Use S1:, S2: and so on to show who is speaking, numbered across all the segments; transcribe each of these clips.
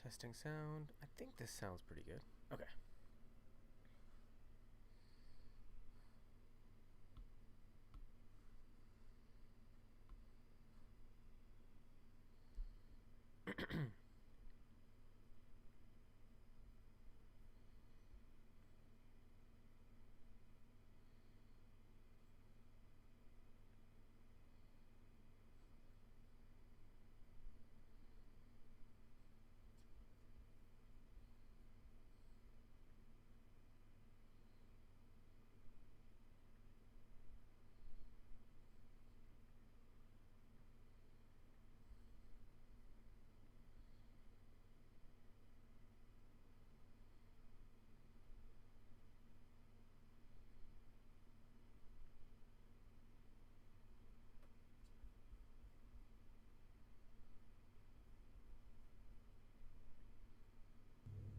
S1: Testing sound. I think this sounds pretty good. Okay.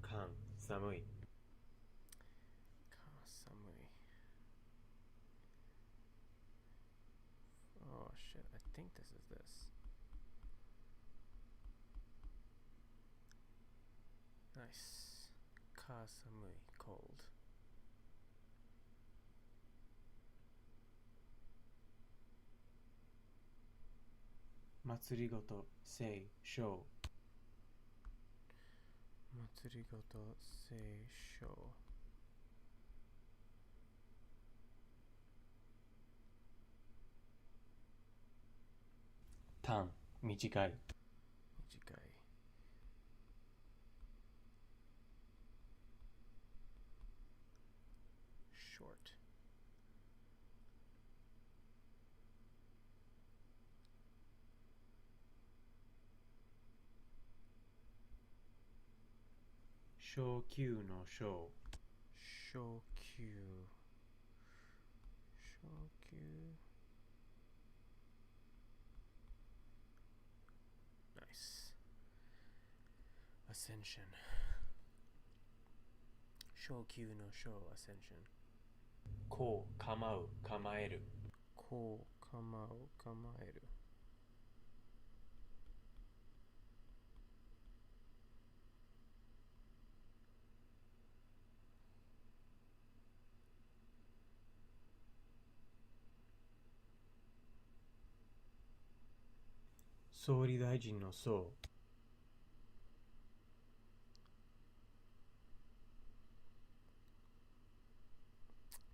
S2: Kan, 寒い。
S1: Kasamui. Oh shit, I think this is this. Nice. Kasamui, cold.
S2: Matsurigoto, say, show.
S1: Matsurigoto sei sho.
S2: Tan, 短い。
S1: Michigai. Short.
S2: Shokyu no show.
S1: Shokyu. Shokyu. Nice. Ascension. Shokyu no sho ascension.
S2: Ko, 構う、構える。
S1: Ko kamau kamaeru.
S2: Souridaijin no so.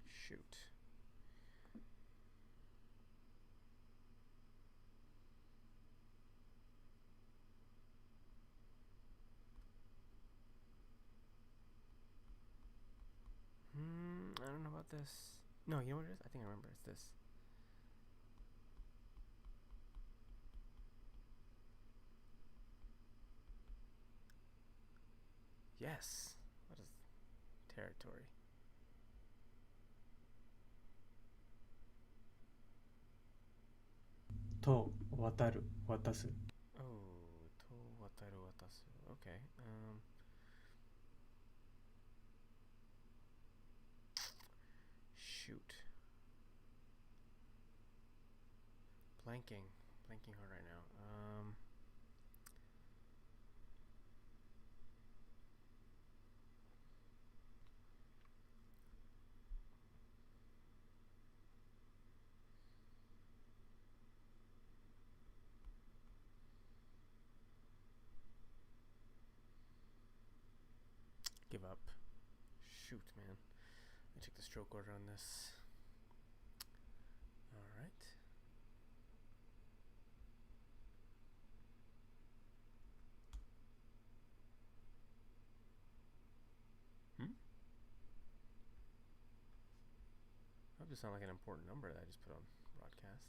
S1: Shoot. I don't know about this. No, you know what it is? I think I remember. It's this. Yes. What is territory?
S2: To, 渡る、渡す。
S1: Oh, to wataru watasu. Okay. Shoot. Blanking. Blanking hard right now. Give up. Shoot, man. I took the stroke order on this. Alright. That just sound like an important number that I just put on broadcast.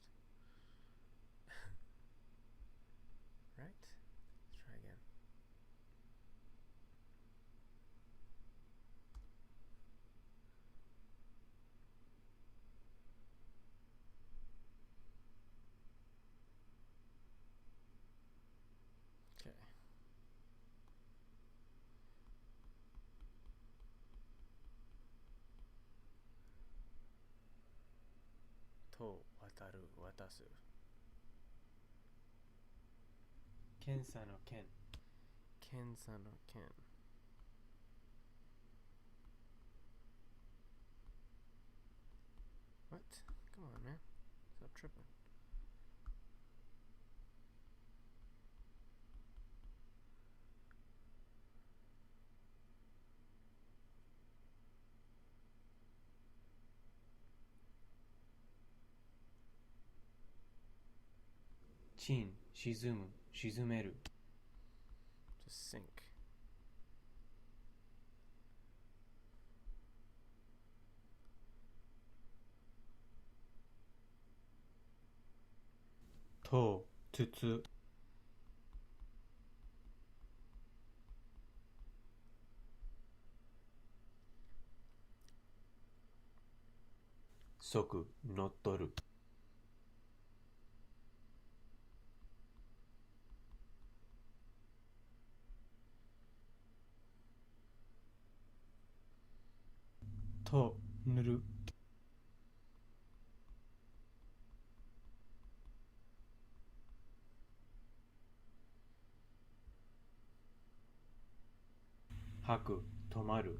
S1: Right? Let's try again. Okay. To wataru watasu.
S2: 検査の検。
S1: Kensa no Ken. What? Come on, man. Stop tripping.
S2: Chin, 沈む、沈める。
S1: Just sink.
S2: と、つつ。即、乗っ取る。と、塗る。吐く、止まる。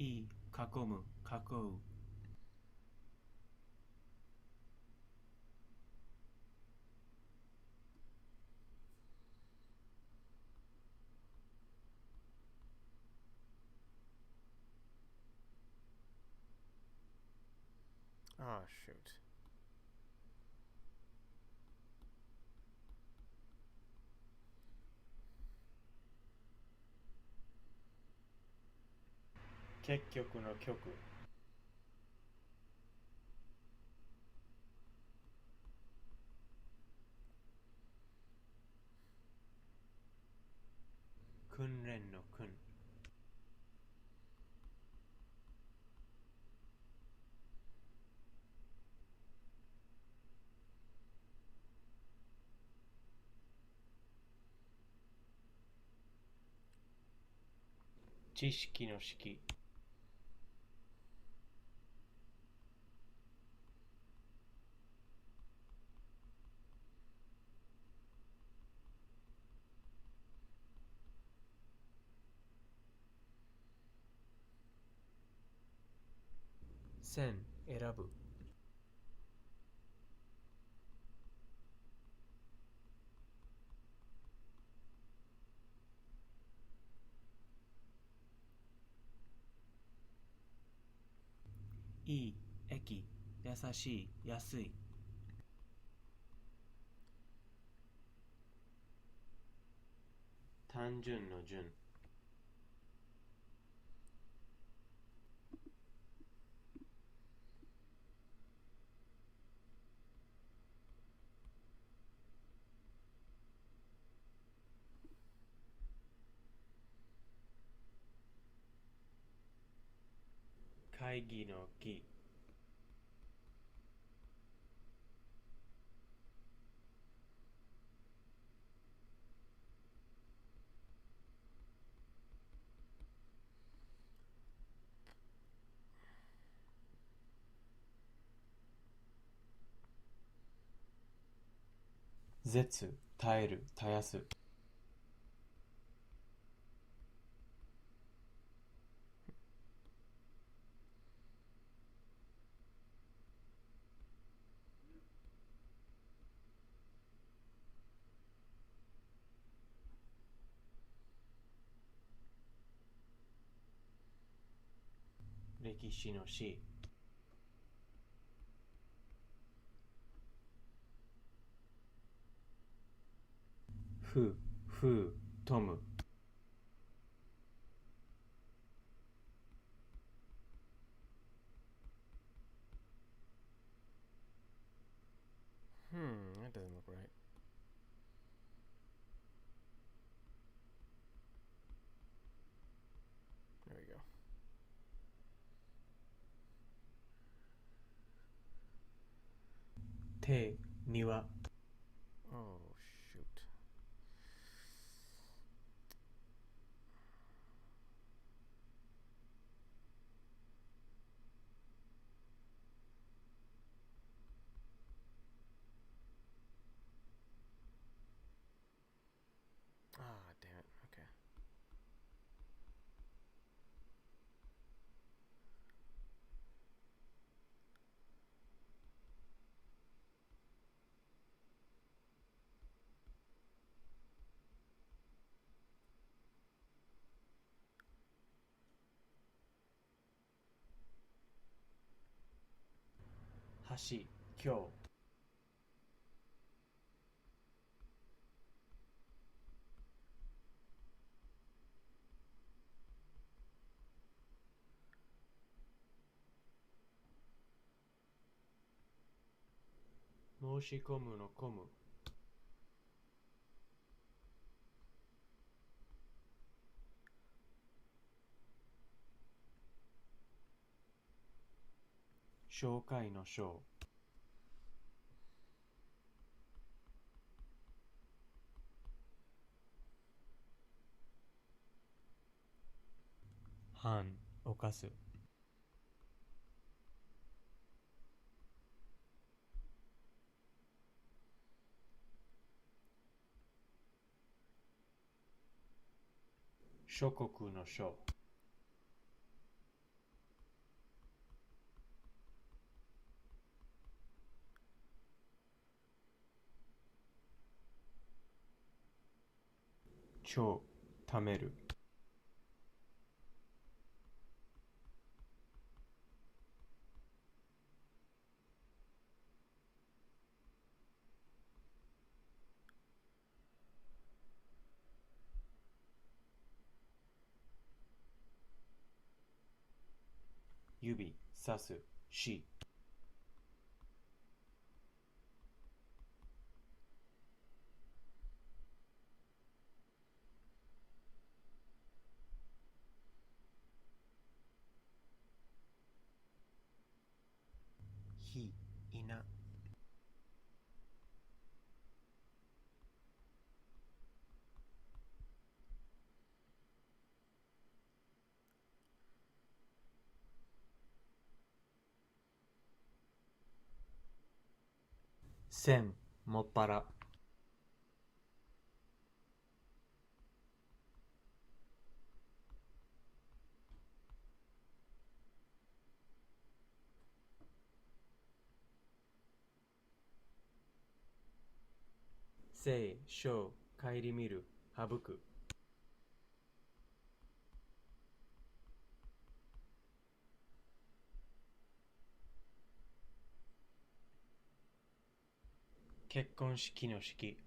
S2: いい、囲む、囲う。
S1: Oh, shoot.
S2: 「結局の局」訓練の訓。知識の識。線、選ぶ。いい、駅、優しい、安い。単純の純。会議の議。絶、耐える、絶やす。歴史の史。ふ、ふ、とむ。
S1: That doesn't look right. There we go.
S2: 手、庭。
S1: Oh, shoot. Ah, damn it. Okay.
S2: 橋、今日。申し込むの込む。紹介の紹。犯、犯す。諸国の諸。超、貯める。指、さす、し。ひ、いな。千、もっぱら。生、小、顧みる、省く。結婚式の式。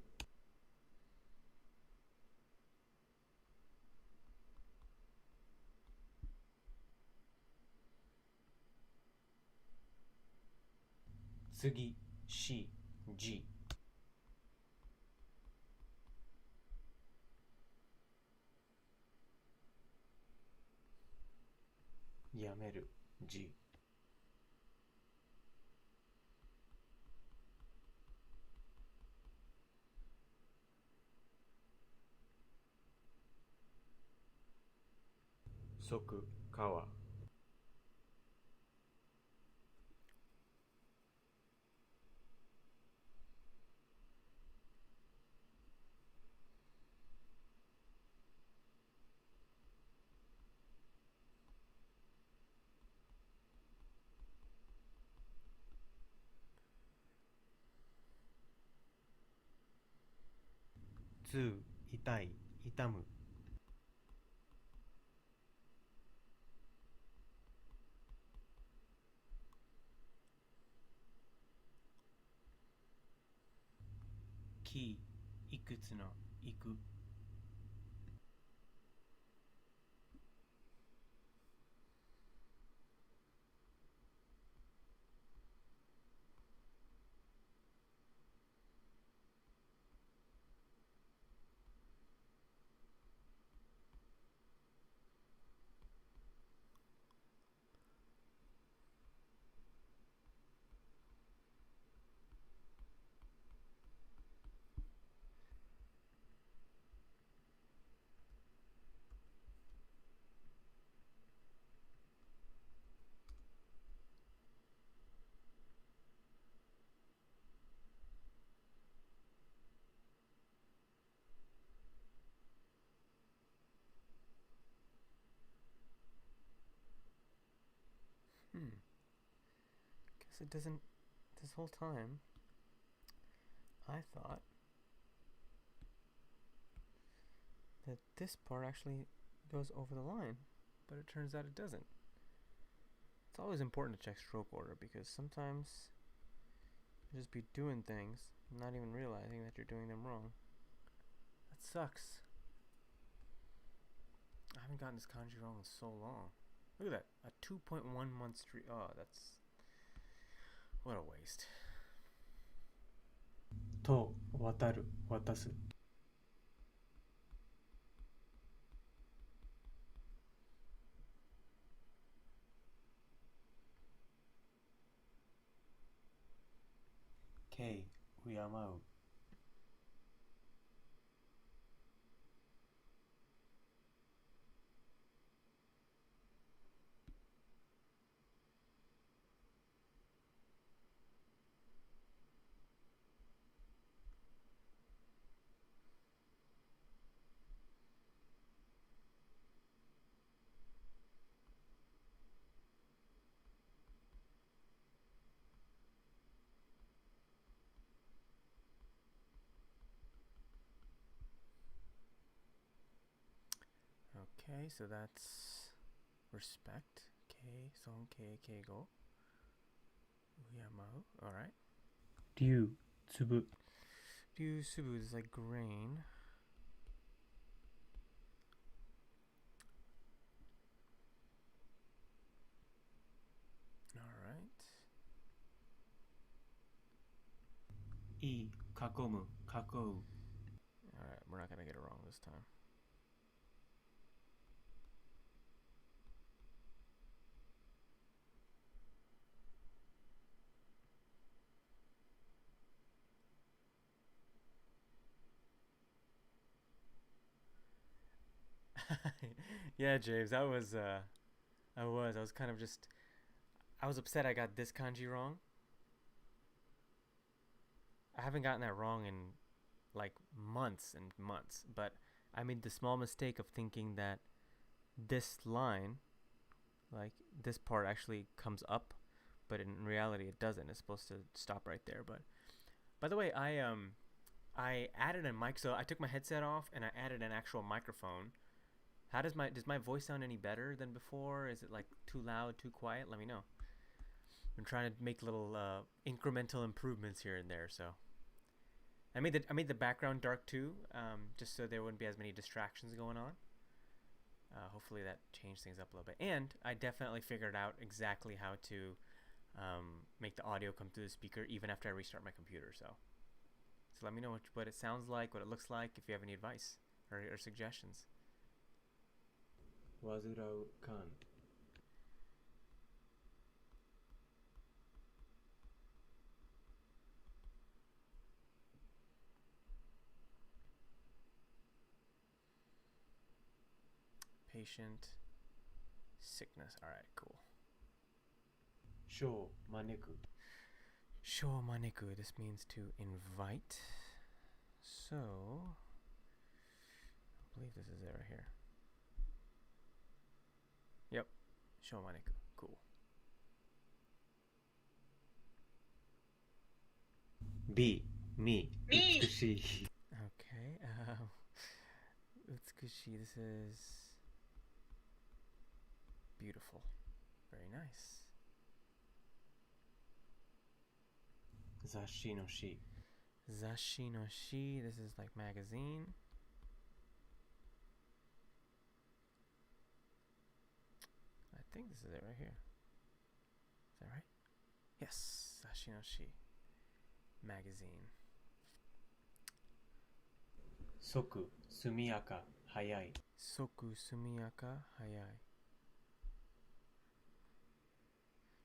S2: 次、し、じ。やめる、じ。即、川。痛、痛い、痛む。き、いくつの、いく。
S1: So it doesn't. This whole time, I thought that this part actually goes over the line, but it turns out it doesn't. It's always important to check stroke order because sometimes you just be doing things, not even realizing that you're doing them wrong. That sucks. I haven't gotten this kanji wrong in so long. Look at that, a 2.1 month streak. Oh, that's what a waste.
S2: と渡る渡す K 敬う
S1: Okay, so that's respect. K, son, K, keigo. Uyamau. Alright.
S2: 竜粒
S1: Ryu subu is like grain. Alright.
S2: い囲む囲う
S1: Alright, we're not gonna get it wrong this time. Yeah, James, I was kind of just, I was upset I got this kanji wrong. I haven't gotten that wrong in like months and months, but I made the small mistake of thinking that this line, like this part actually comes up, but in reality it doesn't. It's supposed to stop right there. But by the way, I added a mic, so I took my headset off and I added an actual microphone. How does my voice sound any better than before? Is it like too loud, too quiet? Let me know. I'm trying to make little incremental improvements here and there. So I made the background dark too, just so there wouldn't be as many distractions going on. Hopefully that changed things up a little bit. And I definitely figured out exactly how to make the audio come through the speaker even after I restart my computer. So let me know what it sounds like, what it looks like, if you have any advice or suggestions.
S2: 煩う感
S1: Patient, sickness. All right, cool.
S2: 小招く
S1: Sho maneku. This means to invite. So, I believe this is it right here. Yep. Sho maneku. Cool.
S2: 美美美しい
S1: Okay. Utsukushi. This is beautiful. Very nice.
S2: 雑誌の誌
S1: Zashi no shi. This is like magazine. I think this is it right here. Is that right? Yes. Zashi no shi. Magazine.
S2: 即速やか早い
S1: Soku sumiyaka hayai.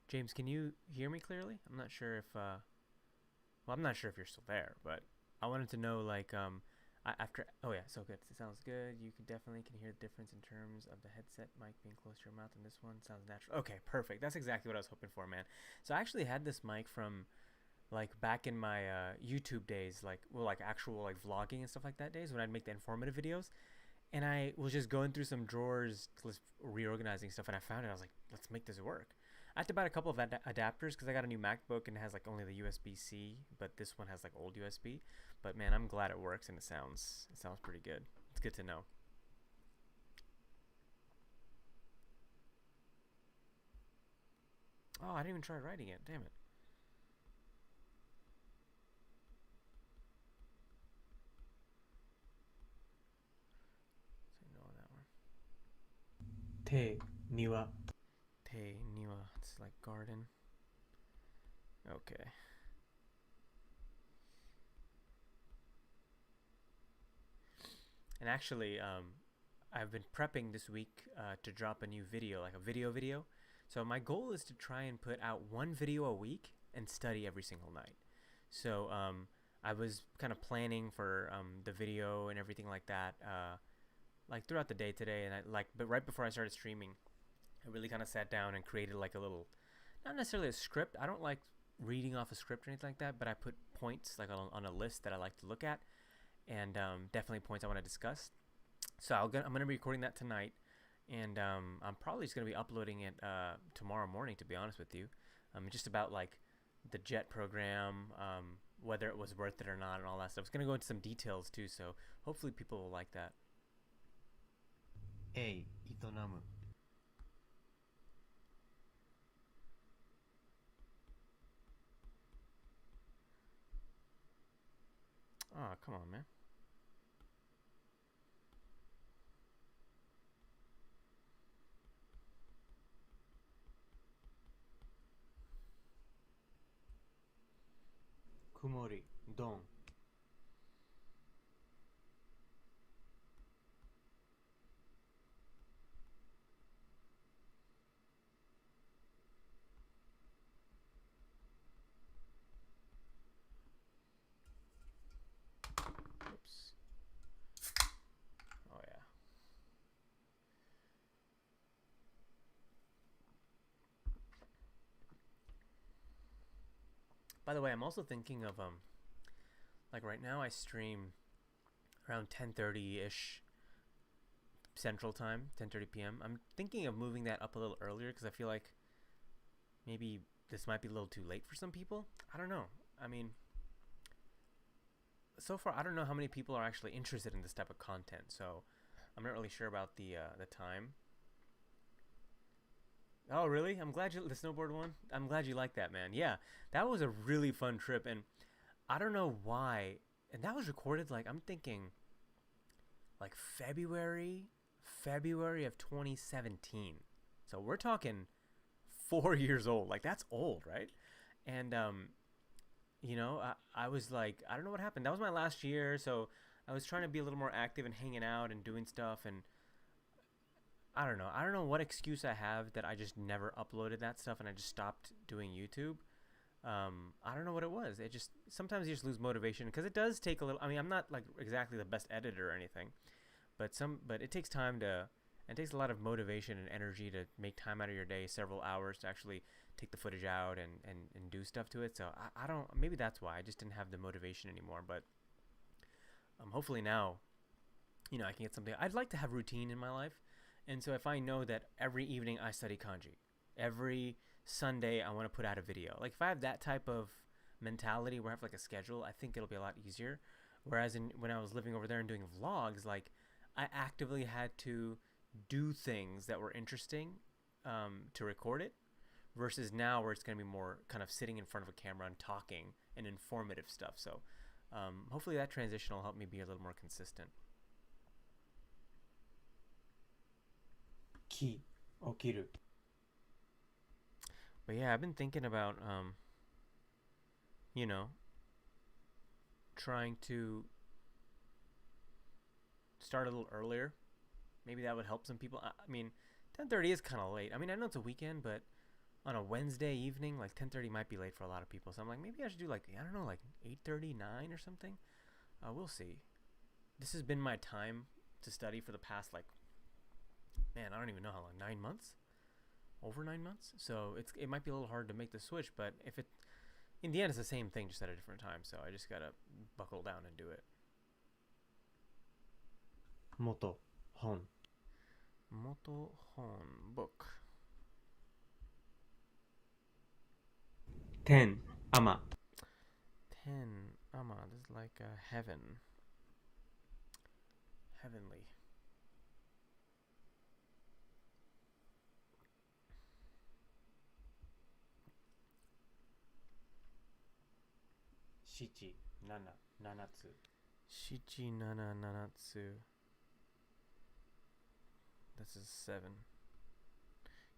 S1: James, can you hear me clearly? I'm not sure if well, I'm not sure if you're still there, but I wanted to know like after oh yeah, so good. It sounds good. You can hear the difference in terms of the headset mic being close to your mouth, and this one sounds natural. Okay, perfect. That's exactly what I was hoping for, man. So I actually had this mic from like back in my YouTube days, like actual like vlogging and stuff like that days when I'd make the informative videos. And I was just going through some drawers, reorganizing stuff, and I found it. I was like, let's make this work. I have to buy a couple of adapters because I got a new MacBook and it has like only the USB-C, but this one has like old USB. But man, I'm glad it works and it sounds pretty good. It's good to know. Oh, I didn't even try writing it. Damn it. Say no on that one.
S2: 手庭
S1: Te niwa. It's like garden. Okay. And actually, I've been prepping this week to drop a new video, like a video. So my goal is to try and put out one video a week and study every single night. So I was kind of planning for the video and everything like that, like throughout the day today, and but right before I started streaming, I really kind of sat down and created like a little, not necessarily a script. I don't like reading off a script or anything like that, but I put points like on a list that I like to look at, and definitely points I want to discuss. So I'm gonna be recording that tonight, and I'm probably just gonna be uploading it tomorrow morning. To be honest with you, just about like the jet program, whether it was worth it or not, and all that stuff. It's gonna go into some details too, so hopefully people will like that.
S2: 営む
S1: Oh, come on, man.
S2: 曇りドン
S1: Oops. Oh yeah. By the way, I'm also thinking of like right now I stream around 10:30 ish Central Time, 10:30 p.m. I'm thinking of moving that up a little earlier because I feel like maybe this might be a little too late for some people. I don't know. I mean, so far I don't know how many people are actually interested in this type of content, so I'm not really sure about the time. Oh, really? I'm glad you the snowboard one. I'm glad you like that, man. Yeah, that was a really fun trip, and I don't know why. And that was recorded like I'm thinking like February of 2017. So we're talking 4 years old. Like that's old, right? And I was like, I don't know what happened. That was my last year, so I was trying to be a little more active and hanging out and doing stuff, and I don't know. I don't know what excuse I have that I just never uploaded that stuff and I just stopped doing YouTube. I don't know what it was. It just sometimes you just lose motivation because it does take a little. I mean, I'm not like exactly the best editor or anything, but it takes time to. It takes a lot of motivation and energy to make time out of your day, several hours to actually take the footage out and do stuff to it. So I don't. Maybe that's why I just didn't have the motivation anymore. But hopefully now, I can get something. I'd like to have routine in my life, and so if I know that every evening I study kanji, every Sunday I want to put out a video. Like if I have that type of mentality where I have like a schedule, I think it'll be a lot easier. Whereas when I was living over there and doing vlogs, like I actively had to do things that were interesting to record it versus now where it's going to be more kind of sitting in front of a camera and talking and informative stuff. So hopefully that transition will help me be a little more consistent.
S2: 起きる
S1: But yeah, I've been thinking about, you know, trying to start a little earlier. Maybe that would help some people. I mean, 10:30 is kind of late. I mean, I know it's a weekend, but on a Wednesday evening, like 10:30 might be late for a lot of people. So I'm like, maybe I should do like I don't know, like 8:39 or something. We'll see. This has been my time to study for the past like, man, I don't even know how long. 9 months, over 9 months. So it might be a little hard to make the switch, but if it in the end it's the same thing, just at a different time. So I just gotta buckle down and do it.
S2: 元本
S1: Moto hon book.
S2: 天天
S1: Ten. This is like heaven. Heavenly.
S2: 七七つ
S1: Shichi nana nanatsu. This is 7.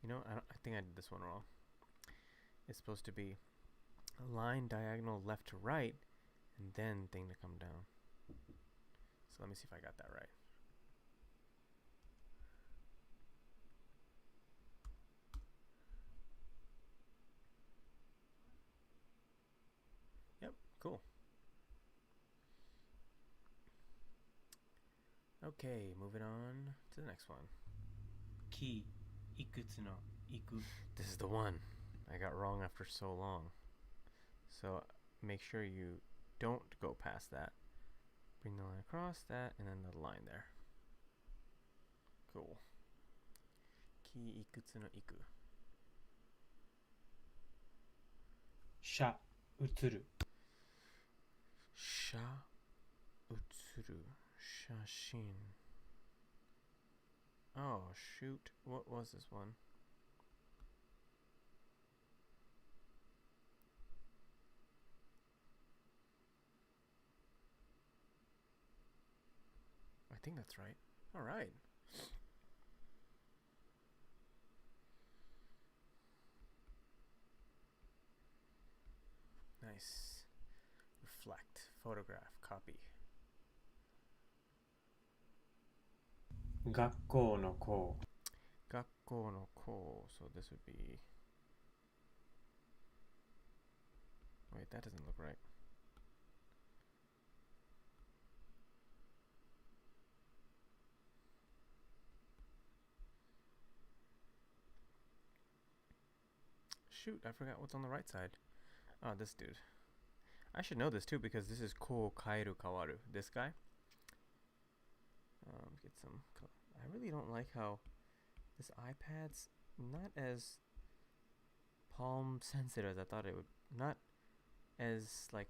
S1: I think I did this one wrong. It's supposed to be a line diagonal left to right, and then thing to come down. So let me see if I got that right. Yep, cool. Okay, moving on to the next one.
S2: きいくつのいく
S1: This is the one I got wrong after so long. So make sure you don't go past that. Bring the line across that, and then the line there. Cool. Ki ikutsu no iku.
S2: しゃ映る
S1: Sha utsuru. Shashin. Oh, shoot. What was this one? I think that's right. All right. Nice. Reflect. Photograph. Copy.
S2: 学校の校
S1: Gakko no ko. So this would be. Wait, that doesn't look right. Shoot, I forgot what's on the right side. Oh, this dude. I should know this too because this is ko kairu kawaru. This guy. Get some. I really don't like how this iPad's not as palm sensitive as I thought it would. Not as like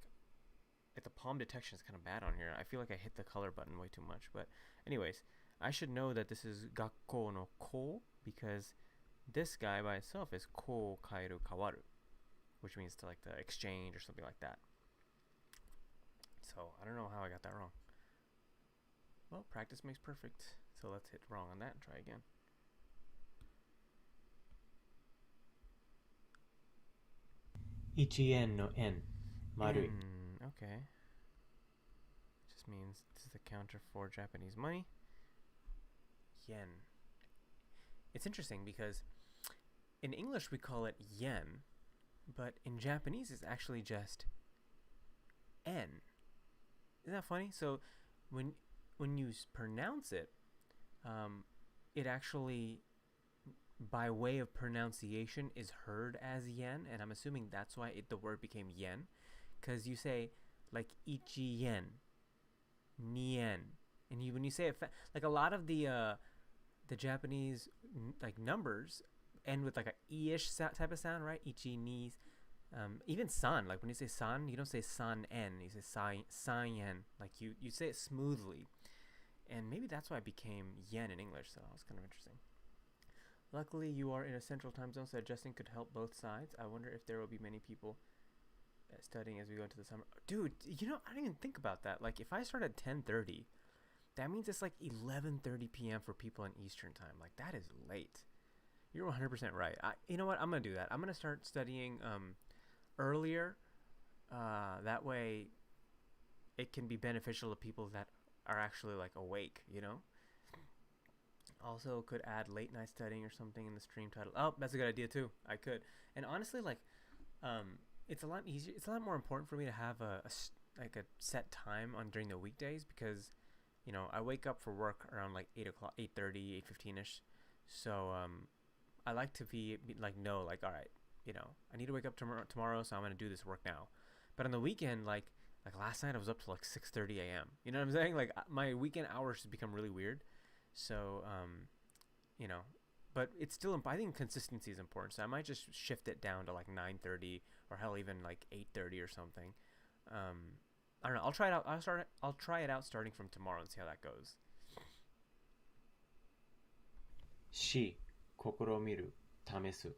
S1: the palm detection is kind of bad on here. I feel like I hit the color button way too much. But anyways, I should know that this is gakko no ko because this guy by itself is ko kairu kawaru, which means to like the exchange or something like that. So I don't know how I got that wrong. Well, practice makes perfect. So let's hit wrong on that and try again.
S2: 1円の円丸い
S1: Okay. Just means this is the counter for Japanese money. Yen. It's interesting because in English we call it yen, but in Japanese it's actually just en. Isn't that funny? So when you pronounce it, it actually, by way of pronunciation, is heard as yen, and I'm assuming that's why the word became yen, because you say like ichi yen, ni yen, and when you say it like a lot of the Japanese like numbers end with like a e-ish type of sound, right? Ichi, ni, even san, like when you say san, you don't say san en, you say san yen, like you say it smoothly. And maybe that's why it became yen in English, so it's kind of interesting. Luckily, you are in a central time zone, so adjusting could help both sides. I wonder if there will be many people studying as we go into the summer. Dude, I didn't even think about that. Like, if I start at 10:30, that means it's like 11:30 p.m. for people in Eastern time. Like, that is late. You're 100% right. You know what? I'm going to do that. I'm going to start studying earlier. That way, it can be beneficial to people that are actually like awake, Also could add late night studying or something in the stream title. Oh, that's a good idea too. I could. And honestly, like, it's a lot easier. It's a lot more important for me to have a set time on during the weekdays because, I wake up for work around like 8:00, 8:30, 8:15ish. So I like to be like, no, like, all right, I need to wake up tomorrow, so I'm gonna do this work now. But on the weekend, like last night I was up to like 6:30 a.m. You know what I'm saying? Like my weekend hours just become really weird. So but it's still. I think consistency is important, so I might just shift it down to like 9:30 or hell even like 8:30 or something. I don't know. I'll try it out. I'll try it out starting from tomorrow and see how that goes.
S2: し、試みる、試す。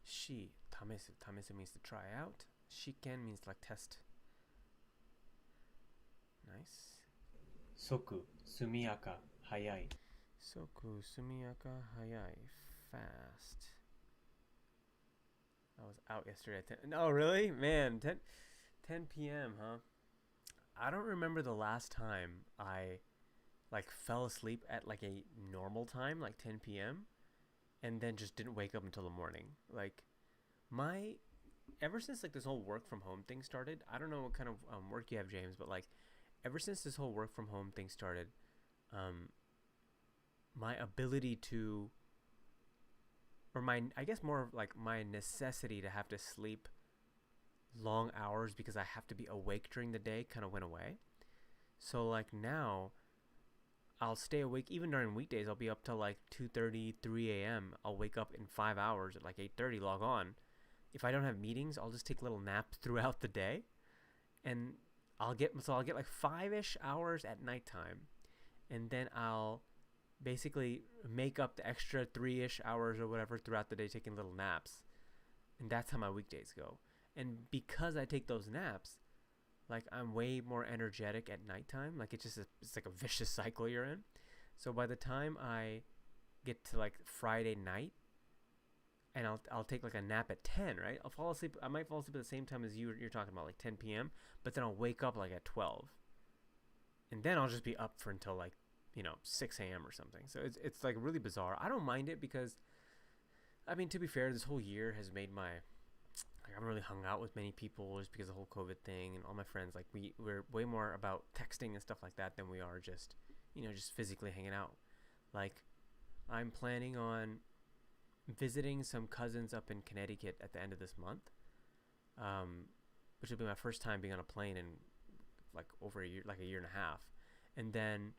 S1: Shi tamesu. Tamesu means to try out. Shiken means like test. Nice.
S2: 即、速やか、早い。
S1: Soku sumiyaka hayai. Fast. I was out yesterday at 10. No, really? Man, 10 p.m., huh? I don't remember the last time I like fell asleep at like a normal time, like 10 p.m., and then just didn't wake up until the morning. Like my ever since like this whole work from home thing started, I don't know what kind of work you have, James, but like ever since this whole work from home thing started, um, my ability to, or my, I guess more of like my necessity to have to sleep long hours because I have to be awake during the day kind of went away. So like now I'll stay awake even during weekdays. I'll be up till like 2:30, 3 a.m. I'll wake up in 5 hours at like 8:30, log on. If I don't have meetings, I'll just take little naps throughout the day, and I'll get like 5ish hours at nighttime, and then I'll basically make up the extra 3ish hours or whatever throughout the day taking little naps. And that's how my weekdays go. And because I take those naps, like I'm way more energetic at nighttime. Like it's like a vicious cycle you're in. So by the time I get to like Friday night, and I'll take like a nap at 10, right? I'll fall asleep. I might fall asleep at the same time as you're talking about, like 10 p.m. But then I'll wake up like at 12, and then I'll just be up for until like 6 a.m. or something. So it's like really bizarre. I don't mind it because, I mean, to be fair, this whole year has made my, like, I haven't really hung out with many people just because of the whole COVID thing, and all my friends, like we're way more about texting and stuff like that than we are just just physically hanging out. Like I'm planning on visiting some cousins up in Connecticut at the end of this month, which will be my first time being on a plane in like over a year, like a year and a half. And then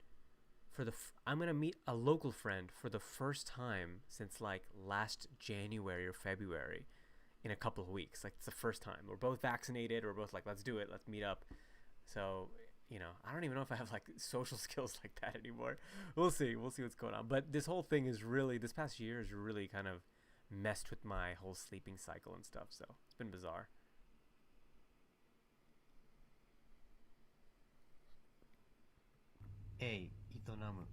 S1: I'm gonna meet a local friend for the first time since like last January or February, in a couple of weeks. Like it's the first time we're both vaccinated. We're both like, let's do it. Let's meet up. So I don't even know if I have like social skills like that anymore. We'll see. We'll see what's going on. But this whole thing is really, this past year has really kind of messed with my whole sleeping cycle and stuff. So it's been bizarre.
S2: A、営む。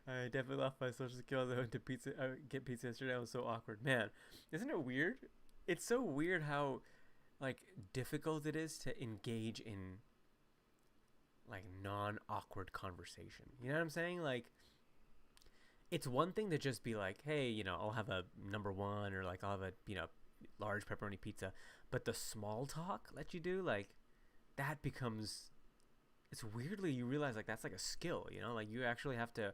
S1: I definitely lost my social skills. I went to get pizza yesterday. It was so awkward. Man, isn't it weird? It's so weird how like difficult it is to engage in like non-awkward conversation. You know what I'm saying? Like it's one thing to just be like, hey, I'll have a number one, or like I'll have a, large pepperoni pizza. But the small talk that you do, like that becomes, it's weirdly, you realize like that's like a skill, like you actually have to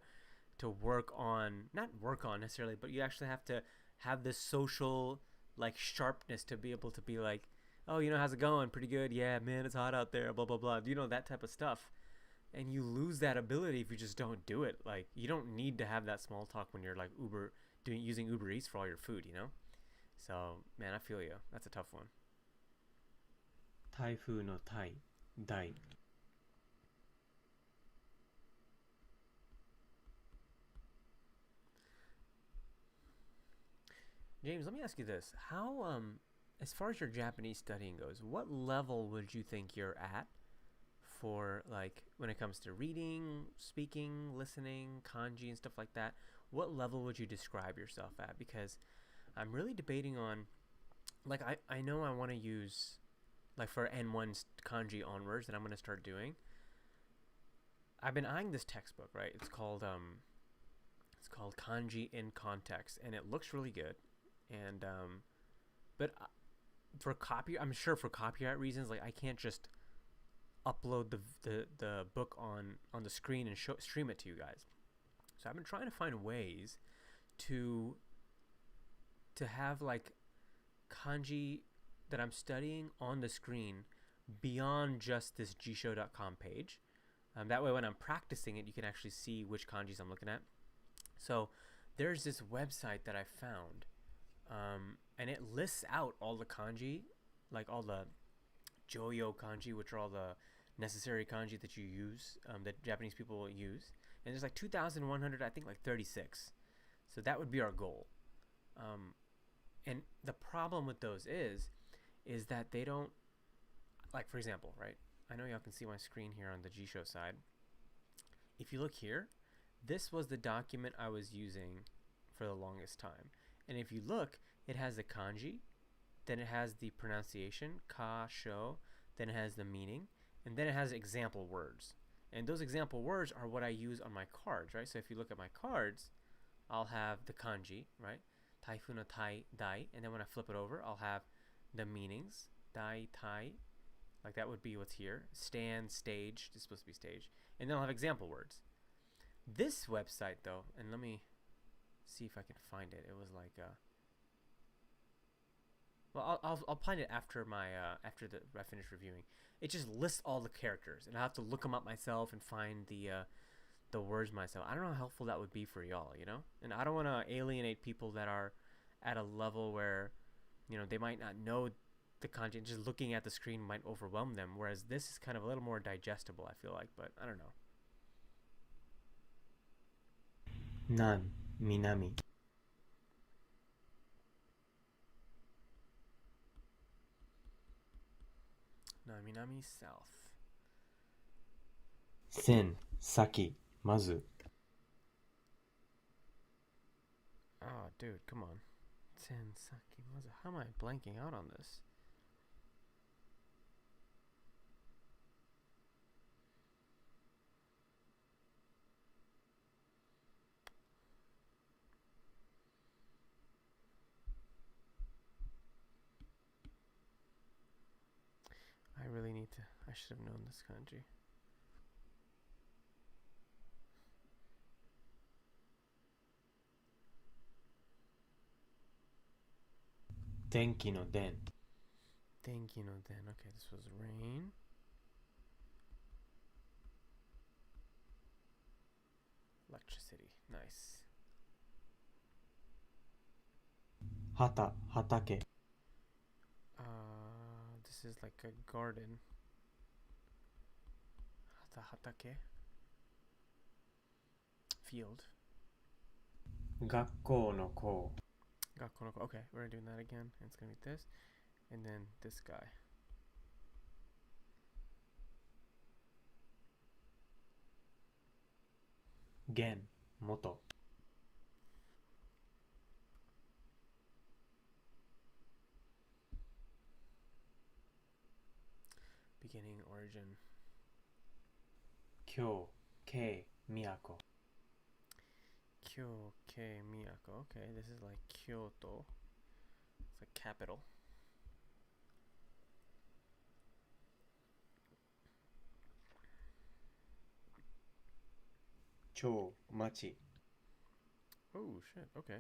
S1: work on, not work on necessarily, but you actually have to have this social like sharpness to be able to be like, oh, how's it going? Pretty good. Yeah, man, it's hot out there, blah, blah, blah. That type of stuff. And you lose that ability if you just don't do it. Like you don't need to have that small talk when you're like using Uber Eats for all your food. So, man, I feel you. That's a tough one.
S2: 台風の台、台。
S1: James, let me ask you this. How as far as your Japanese studying goes, what level would you think you're at for like when it comes to reading, speaking, listening, kanji and stuff like that? What level would you describe yourself at? Because I'm really debating on, like, I know I want to use, like, for N1 kanji onwards that I'm going to start doing. I've been eyeing this textbook, right? It's called Kanji in Context, and it looks really good. And but I'm sure for copyright reasons, like I can't just upload the book on the screen and stream it to you guys. So I've been trying to find ways to have like kanji that I'm studying on the screen beyond just this jisho.com page. That way, when I'm practicing it, you can actually see which kanjis I'm looking at. So there's this website that I found, and it lists out all the kanji, like all the joyo kanji, which are all the necessary kanji that you use, that Japanese people use. And there's like 2,100, I think like 36. So that would be our goal. And the problem with those is that they don't, like for example, right? I know y'all can see my screen here on the Jisho side. If you look here, this was the document I was using for the longest time. And if you look, it has the kanji, then it has the pronunciation, ka, sho, then it has the meaning, and then it has example words. And those example words are what I use on my cards, right? So if you look at my cards, I'll have the kanji, right? Taifu no tai, dai, and then when I flip it over, I'll have the meanings, dai, tai, like that would be what's here. Stand, stage, it's supposed to be stage. And then I'll have example words. This website though, and let me see if I can find it. It was like well, I'll find it after my after I finish reviewing. It just lists all the characters, and I have to look them up myself and find the words myself. I don't know how helpful that would be for y'all, you know. And I don't want to alienate people that are at a level where, you know, they might not know the kanji. Just looking at the screen might overwhelm them. Whereas this is kind of a little more digestible, I feel like. But I don't know. Nan, minami. Nan, minami, south. Sen, saki, mazu. Oh, dude, come on. Sen, saki, mazu. How am I blanking out on this? I really need to. I should have known this kanji. Denki no den. Denki no den. Okay, this was rain. Electricity. Nice. Hata, hatake. This is like a garden. Hata, hatake. Field. Gakko no ko. Gakko no ko. Okay, we're doing that again. It's gonna be this, and then this guy. Gen, moto. Beginning, origin. Kyo, kei, miyako. Kyo, kei, miyako. Okay, this is like Kyoto. It's like capital. Cho, machi. Oh shit. Okay.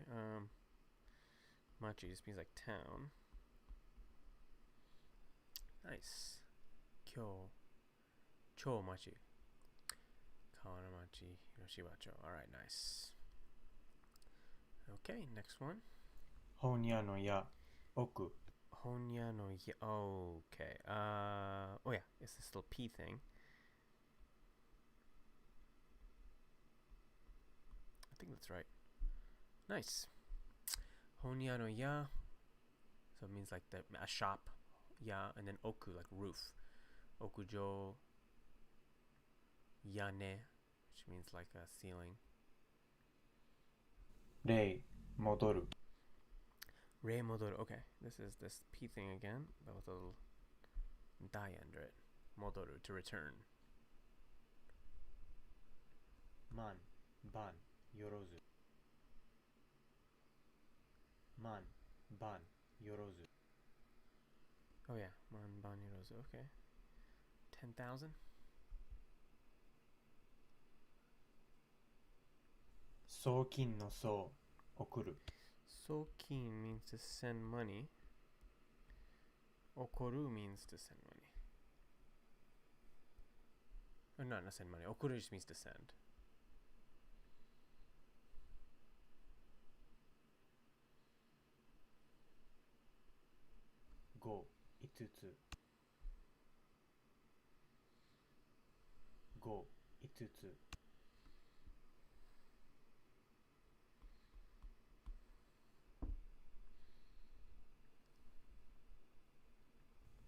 S1: Machi just means like town. Nice. Kyo, cho machi. Kawamachi, Yoshibacho. Alright, nice. Okay, next one. Honya no ya, oku. Honya no ya. Okay. Oh yeah, it's this little P thing. I think that's right. Nice. Honya no ya. So it means like a shop. Ya, and then oku, like roof. Okujo. Yane, which means like a ceiling. Rei, modoru. Rei modoru. Okay, this is this P thing again, but with a little die under it. Modoru, to return. Man, ban, yorozu. Man, ban, yorozu. Oh yeah, Manbanirozu. Okay. 10,000?
S2: 送金の送、送る。
S1: Sokin means to send money. Okoru means to send money. Or not send money. Okoru just means to send.
S2: 5、5つ。5、5つ。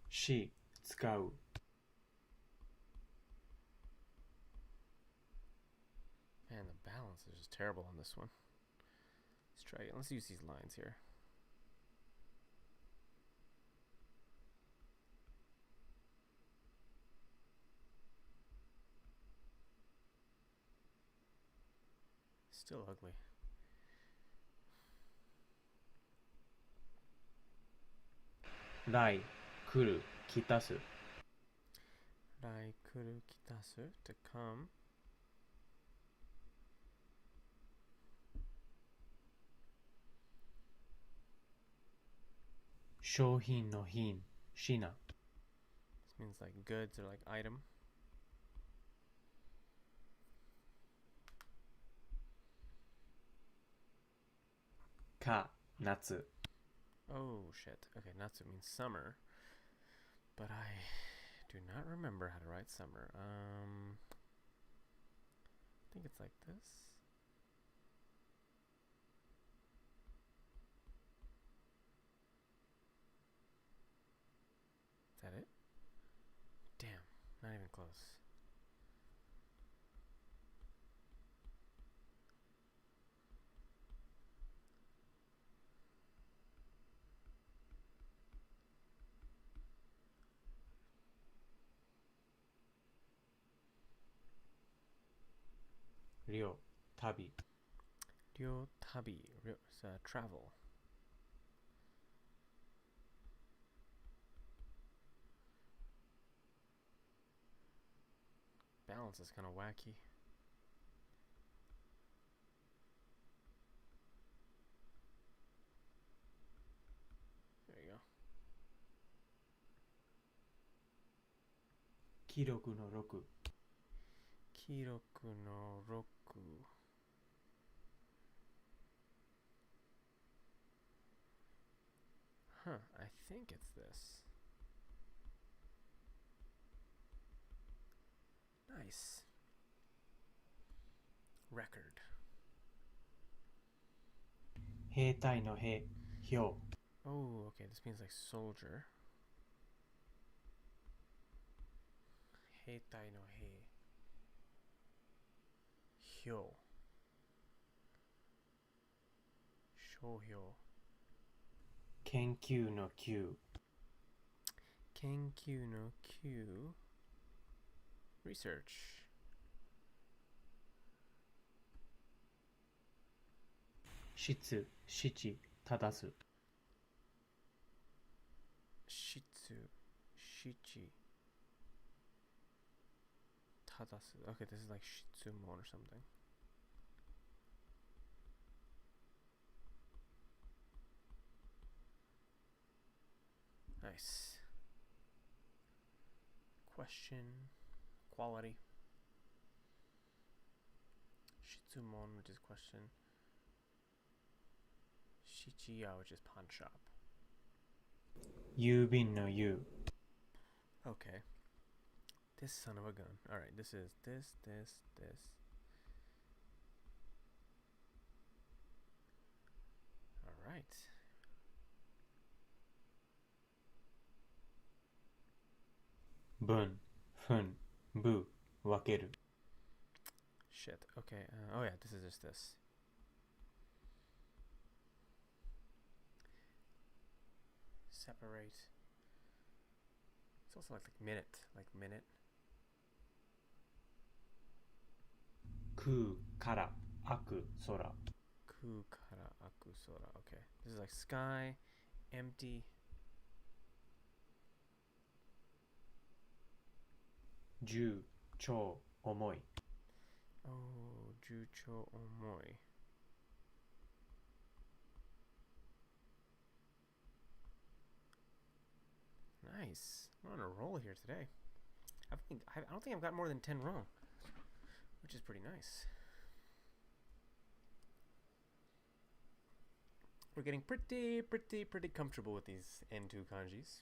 S2: し、使う。
S1: Man, the balance is just terrible on this one. Let's try it. Let's use these lines here. Still ugly.
S2: 来、来る、来たす。
S1: Rai kuru kitasu, to come.
S2: 商品の品、品。
S1: This means like goods or like item.
S2: か、夏。
S1: Oh shit. Okay, natsu means summer. But I do not remember how to write summer. I think it's like this. Is that it? Damn, not even close.
S2: Ryo, 旅。
S1: Ryo tabi, travel. Balance is kind of wacky. There you go.
S2: 記録の6。
S1: Kiroku no roku. Huh, I think it's this. Nice. Record.
S2: 兵隊の兵、兵。
S1: Oh, okay, this means like soldier. Heitai no hei. Hyo. Shouhyo.
S2: 研究の究。
S1: Kenkyu no Q. Research.
S2: 質、七、正す。
S1: Shitsu. Shichi. Tadasu. Okay, this is like Shitsumon or something. Nice. Question. Quality. Shitsumon, which is question. Shichiya, which is pawn shop.
S2: 郵便の郵。
S1: Okay. This son of a gun. Alright, this is this. Alright.
S2: 分、分、部、分ける。
S1: Shit. Okay. Oh yeah, this is just this. Separate. It's also like minute. Like minute.
S2: 空から開く空。
S1: Ku kara aku sora. Okay. This is like sky, empty.
S2: 10超重い
S1: Oh, jucho omoi. Nice. We're on a roll here today. I don't think I've got more than 10 wrong, which is pretty nice. We're getting pretty comfortable with these N2 kanjis.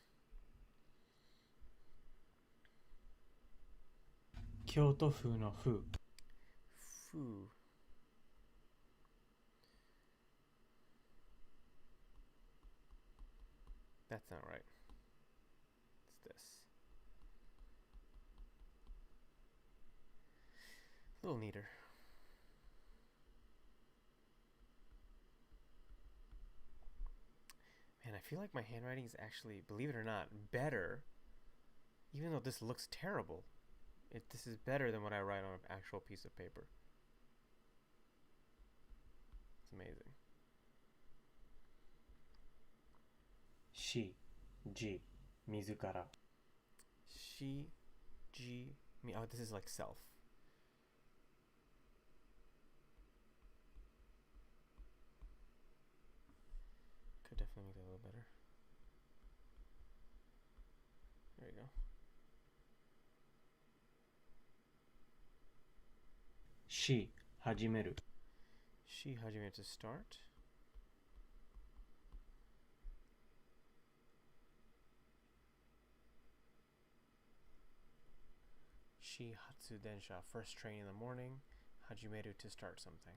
S2: 京都風の風
S1: Foo. That's not right. It's this. A little neater. Man, I feel like my handwriting is actually, believe it or not, better. Even though this looks terrible, this is better than what I write on an actual piece of paper. It's amazing.
S2: しじ自ら
S1: She, G, me. Oh, this is like self. Could definitely make that a little better. There you go.
S2: し始める
S1: She hajime to start. Shi hatsu densha, first train in the morning. Hajimeru, to start something.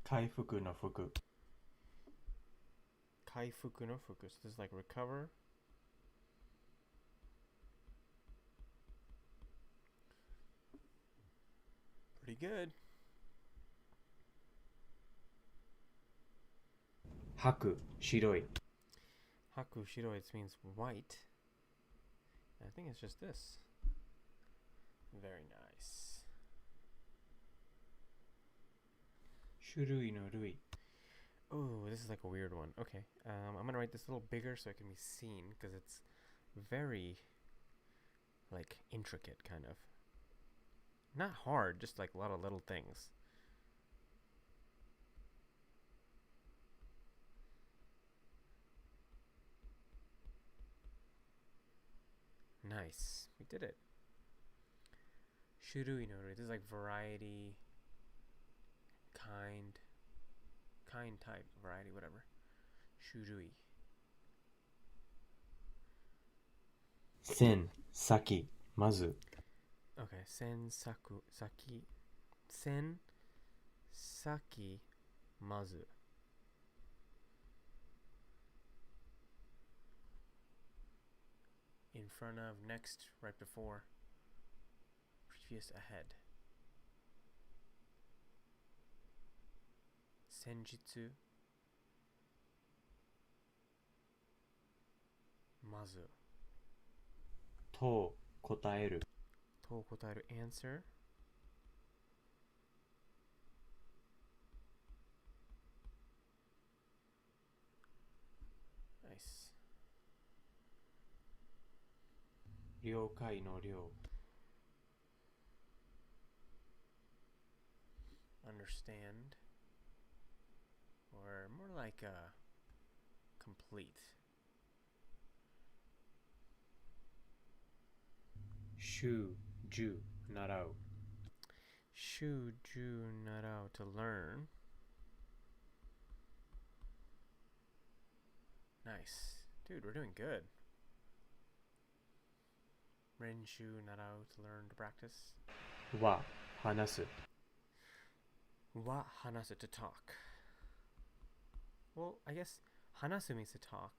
S2: 回復の服
S1: Kaifuku no fuku. So this is like recover. Pretty good.
S2: 白白い
S1: Haku shiroi means white. I think it's just this. Very nice.
S2: 種類の類
S1: Oh, this is like a weird one. Okay, I'm gonna write this a little bigger so it can be seen because it's very, like, intricate, kind of. Not hard, just like a lot of little things. Nice, we did it. Shurui no rui. This is like variety, kind type, variety, whatever. Shurui.
S2: 線先まず
S1: Okay, sen saku saki. Sen saki mazu. In front of, next, right before, previous, ahead. Senjutsu mazu.
S2: と答える
S1: To kotaeru, answer. Nice.
S2: 了解の了
S1: Understand. Or more like complete.
S2: 習十習う
S1: Shuju narao, to learn. Nice. Dude, we're doing good. Renshu narao, to learn, to practice.
S2: は話す
S1: Wa hanasu, to talk. Well, I guess hanasu means to talk.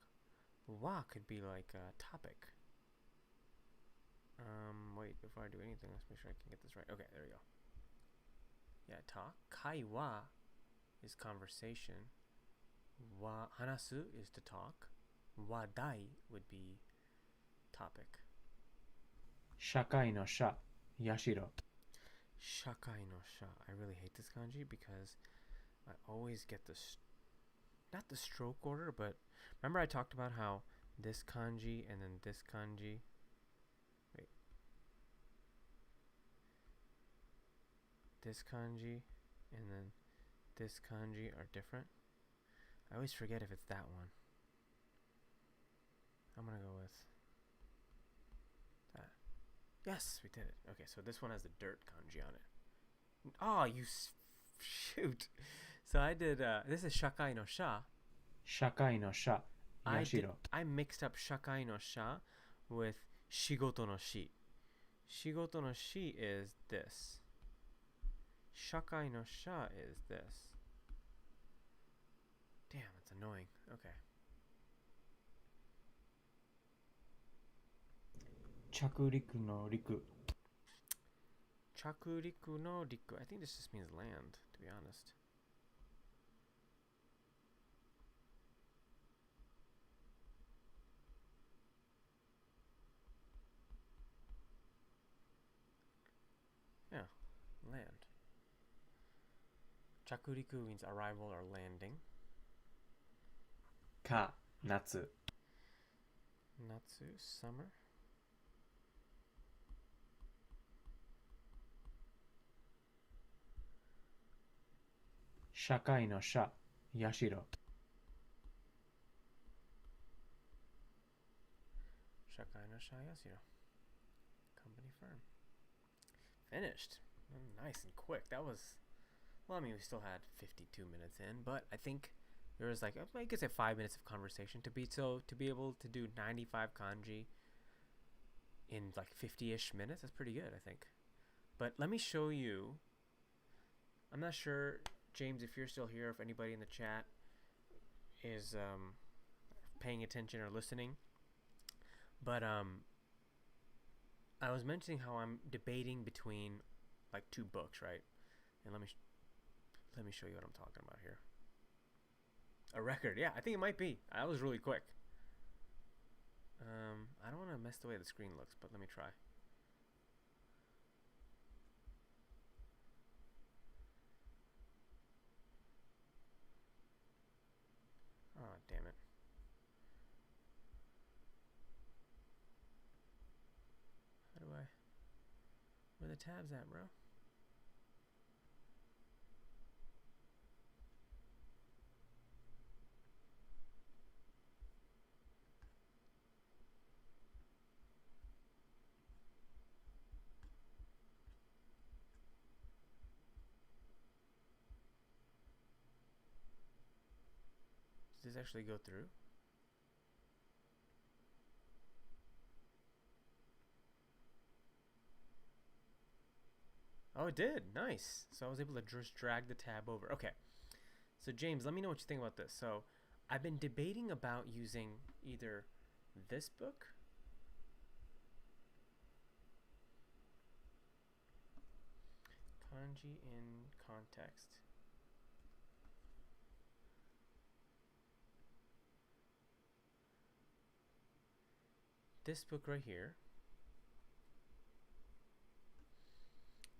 S1: Wa could be like a topic. Wait, before I do anything, let's make sure I can get this right. Okay, there we go. Yeah, talk. Kaiwa is conversation. Wa hanasu is to talk. Wadai would be topic.
S2: 社会の社社
S1: Shakai no sha. I really hate this kanji because I always get not the stroke order, but remember I talked about how this kanji and then this kanji. Wait. this kanji and then this kanji are different. I always forget if it's that one. I'm gonna go with that. Yes, we did it. Okay, so this one has the dirt kanji on it. Oh, shoot. So I did, this is shakai no sha.
S2: 社会の社
S1: I mixed up shakai no sha with shigoto no shi. Shigoto no shi is this. Shakai no sha is this. Damn, that's annoying. Okay.
S2: 着陸の陸
S1: Chakuriku no riku. I think this just means land, to be honest. Yeah, land. Chakuriku means arrival or landing.
S2: か夏
S1: Natsu, summer.
S2: 社会の社社
S1: Shakai no Shayasiro. Company firm. Finished. Nice and quick. That was, well, I mean, we still had 52 minutes in, but I think there was like, I guess, 5 minutes of conversation to be able to do 95 kanji in like 50-ish minutes. That's pretty good, I think. But let me show you. I'm not sure, James, if you're still here, if anybody in the chat is paying attention or listening. But I was mentioning how I'm debating between like two books, right? And let me show you what I'm talking about here. A record, yeah, I think it might be. I was really quick. I don't want to mess the way the screen looks, but let me try. Oh, damn it. How do I... Where are the tabs at, bro? Does this actually go through? Oh, it did. Nice. So I was able to just drag the tab over. Okay. So James, let me know what you think about this. So I've been debating about using either this book Kanji in context. This book right here.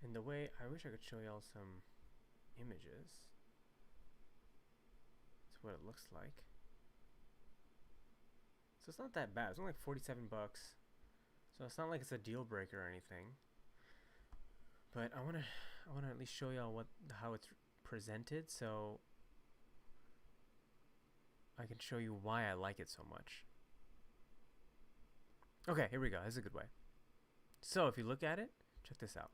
S1: And the way, I wish I could show y'all some images. That's what it looks like. So it's not that bad. It's only like 47 bucks. So it's not like it's a deal breaker or anything. But I wanna at least show y'all how it's presented, so I can show you why I like it so much. Okay, here we go. This is a good way. So if you look at it, check this out.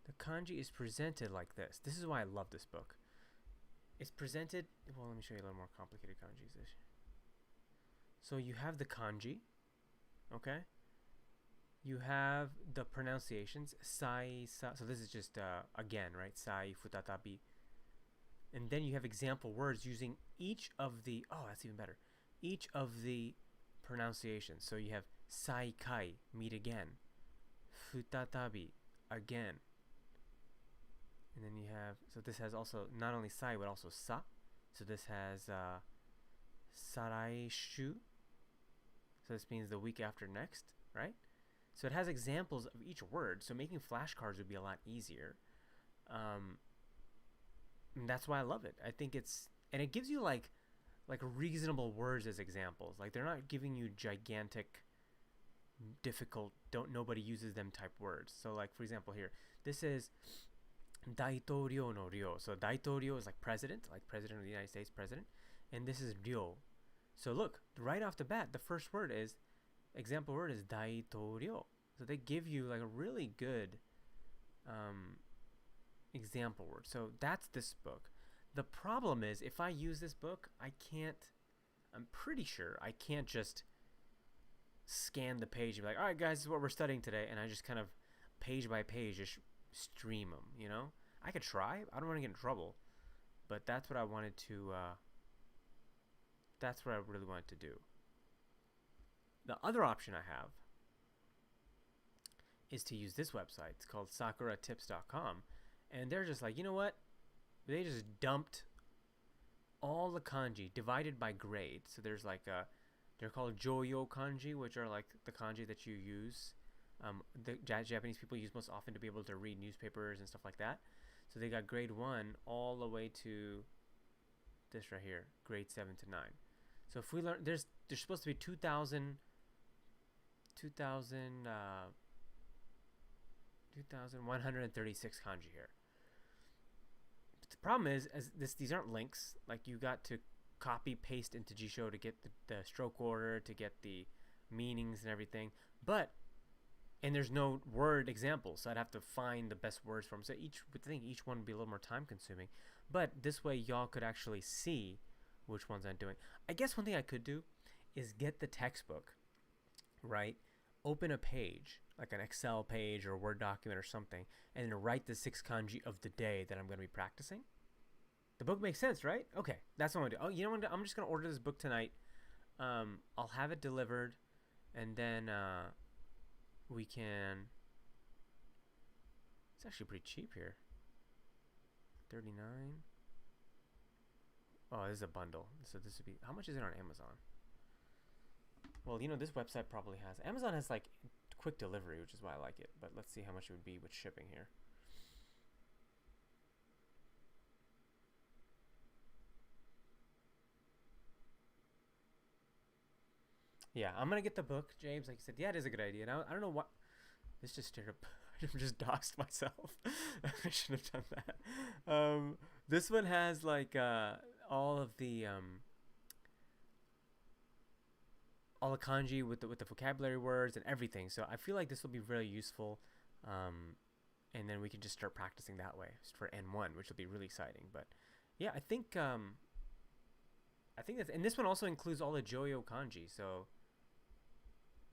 S1: The kanji is presented like this. This is why I love this book. It's presented, well, let me show you a little more complicated kanjis. So you have the kanji, okay? You have the pronunciations, sai, sa. So this is just, again, right? Sai, futatabi. And then you have example words using each of the, oh, that's even better. Each of the pronunciations. So you have sai kai, meet again. Futatabi, again. And then you have, so this has also not only sai, but also sa. So this has saraishu. So this means the week after next, right? So it has examples of each word. So making flashcards would be a lot easier. And that's why I love it. I think it's, and it gives you like reasonable words as examples. Like they're not giving you gigantic difficult, don't nobody uses them type words. So like for example here, this is Daitouryo no ryo. So Daitouryo is like president of the United States, president, and this is ryo. So look, right off the bat, the first word is example word is Daitouryo. So they give you like a really good example word. So that's this book. The problem is if I use this book, I'm pretty sure I can't just scan the page and be like, all right, guys, this is what we're studying today. And I just kind of page by page just stream them, you know? I could try. I don't want to get in trouble. But that's what I wanted to, that's what I really wanted to do. The other option I have is to use this website. It's called sakuratips.com. And they're just like, you know what? They just dumped all the kanji divided by grade. So there's like they're called joyo kanji, which are like the kanji that you use. The Japanese people use most often to be able to read newspapers and stuff like that. So they got grade 1 all the way to this right here, grade 7 to 9. So if we learn, there's supposed to be 2,136 kanji here. But the problem is, these aren't links. Like you got to copy paste into Jisho to get the stroke order, to get the meanings and everything. And there's no word examples, so I'd have to find the best words for them. So I think each one would be a little more time consuming. But this way y'all could actually see which ones I'm doing. I guess one thing I could do is get the textbook, right? Open a page, like an Excel page or a Word document or something, and then write the 6 kanji of the day that I'm going to be practicing. The book makes sense, right? Okay, that's what I'm going to do. Oh, you know what? I'm just going to order this book tonight. I'll have it delivered, and then we can... It's actually pretty cheap here. $39. Oh, this is a bundle. So this would be... How much is it on Amazon? Well, you know, this website probably has... Amazon has, like, quick delivery, which is why I like it. But let's see how much it would be with shipping here. Yeah, I'm going to get the book, James. Like you said, yeah, it is a good idea. Now, I don't know what... This just stirred up... I just doxed myself. I shouldn't have done that. This one has, like, all of the... all the kanji with the vocabulary words and everything. So I feel like this will be really useful. And then we can just start practicing that way for N1, which will be really exciting. But yeah, I think that's, and this one also includes all the Joyo kanji. So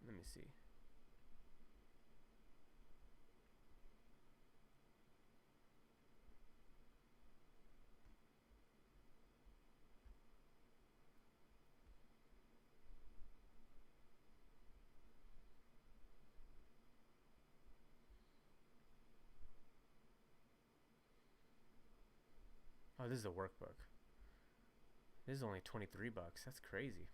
S1: let me see. Oh, this is a workbook. This is only $23. That's crazy.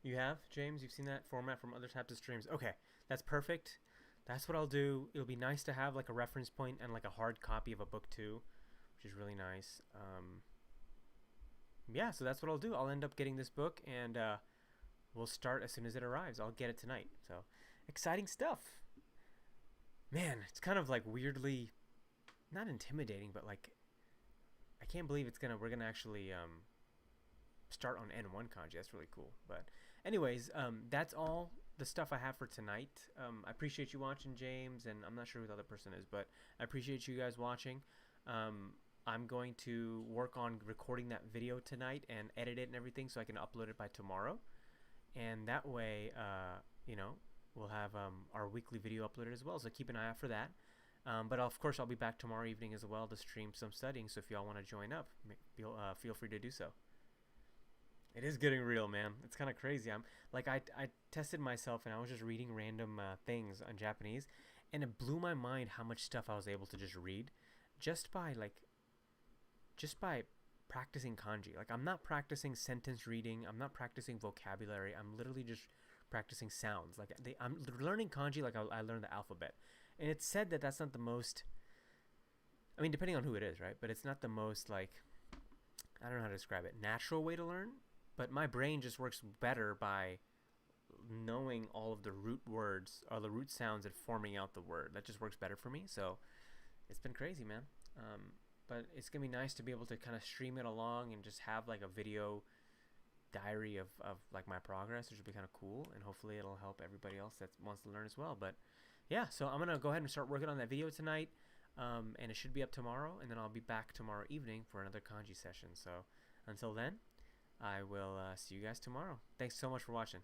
S1: You have, James? You've seen that format from other types of streams? Okay, that's perfect. That's what I'll do. It'll be nice to have like a reference point and like a hard copy of a book too, which is really nice. Yeah, so that's what I'll do. I'll end up getting this book, and we'll start as soon as it arrives. I'll get it tonight. So exciting stuff. Man, it's kind of like weirdly not intimidating, but like I can't believe we're gonna actually start on N1 kanji. That's really cool. But anyways, that's all the stuff I have for tonight. I appreciate you watching, James, and I'm not sure who the other person is, but I appreciate you guys watching. I'm going to work on recording that video tonight and edit it and everything so I can upload it by tomorrow. And that way, you know, we'll have our weekly video uploaded as well. So keep an eye out for that. But of course, I'll be back tomorrow evening as well to stream some studying. So if y'all want to join up, feel free to do so. It is getting real, man. It's kind of crazy. I tested myself and I was just reading random things on Japanese, and it blew my mind how much stuff I was able to just read just by practicing kanji. Like, I'm not practicing sentence reading. I'm not practicing vocabulary. I'm literally just practicing sounds. Like, I'm learning kanji like I learned the alphabet. And it's said that that's not the most. I mean, depending on who it is, right? But it's not the most like, I don't know how to describe it, natural way to learn. But my brain just works better by knowing all of the root words or the root sounds and forming out the word. That just works better for me. So it's been crazy, man. But it's gonna be nice to be able to kind of stream it along and just have like a video diary of like my progress, which would be kind of cool, and hopefully it'll help everybody else that wants to learn as well. But yeah, so I'm gonna go ahead and start working on that video tonight, and it should be up tomorrow, and then I'll be back tomorrow evening for another kanji session. So until then, I will see you guys tomorrow. Thanks so much for watching.